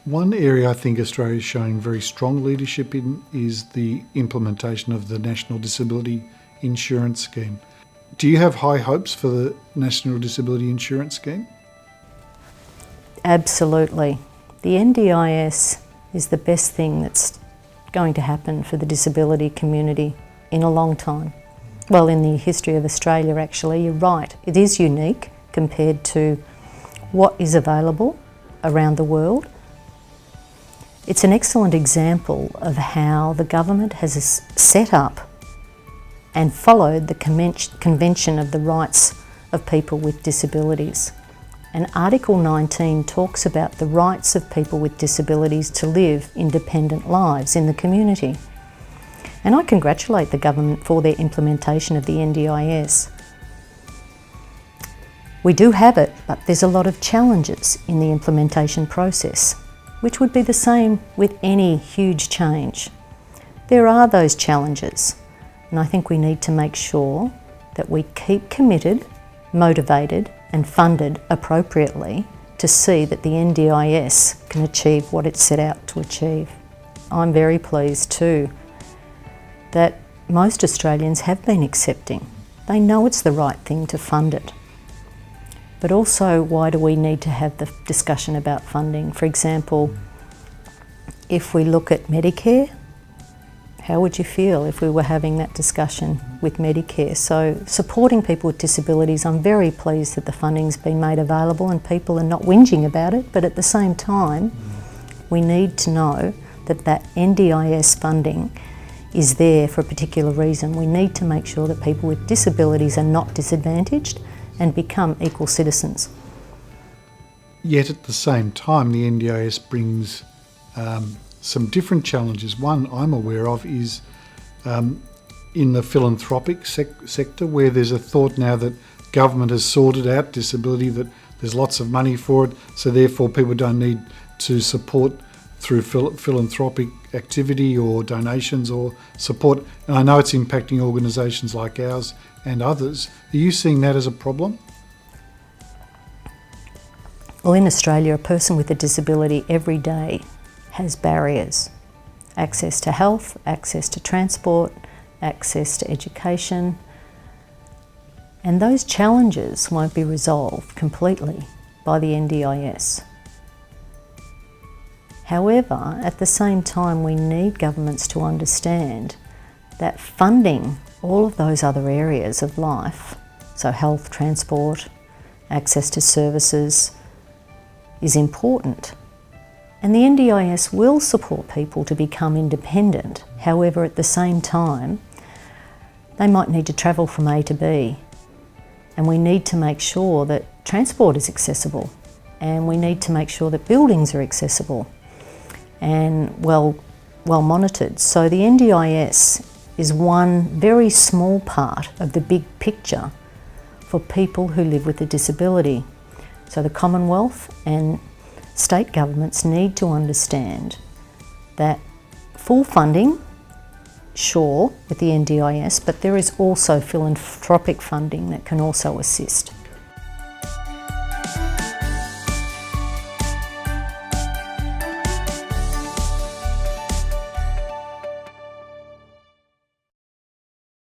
One area I think Australia is showing very strong leadership in is the implementation of the National Disability Insurance Scheme. Do you have high hopes for the National Disability Insurance Scheme? Absolutely. The NDIS is the best thing that's going to happen for the disability community in a long time. Well, in the history of Australia, actually, you're right. It is unique compared to what is available around the world. It's an excellent example of how the government has set up and followed the Convention of the Rights of People with Disabilities. And Article 19 talks about the rights of people with disabilities to live independent lives in the community. And I congratulate the government for their implementation of the NDIS. We do have it, but there's a lot of challenges in the implementation process, which would be the same with any huge change. There are those challenges, and I think we need to make sure that we keep committed, motivated and funded appropriately to see that the NDIS can achieve what it set out to achieve. I'm very pleased too that most Australians have been accepting. They know it's the right thing to fund it. But also, why do we need to have the discussion about funding? For example, if we look at Medicare, how would you feel if we were having that discussion with Medicare? So supporting people with disabilities, I'm very pleased that the funding's been made available and people are not whinging about it, but at the same time, we need to know that that NDIS funding is there for a particular reason. We need to make sure that people with disabilities are not disadvantaged and become equal citizens. Yet at the same time, the NDIS brings some different challenges. One I'm aware of is in the philanthropic sector, where there's a thought now that government has sorted out disability, that there's lots of money for it, so therefore people don't need to support through philanthropic activity or donations or support. And I know it's impacting organisations like ours and others. Are you seeing that as a problem? Well, in Australia, a person with a disability every day has barriers. Access to health, access to transport, access to education. And those challenges won't be resolved completely by the NDIS. However, at the same time, we need governments to understand that funding all of those other areas of life, so health, transport, access to services, is important. And the NDIS will support people to become independent. However, at the same time, they might need to travel from A to B. And we need to make sure that transport is accessible. And we need to make sure that buildings are accessible and well monitored. So the NDIS is one very small part of the big picture for people who live with a disability. So the Commonwealth and state governments need to understand that full funding, sure, with the NDIS, but there is also philanthropic funding that can also assist.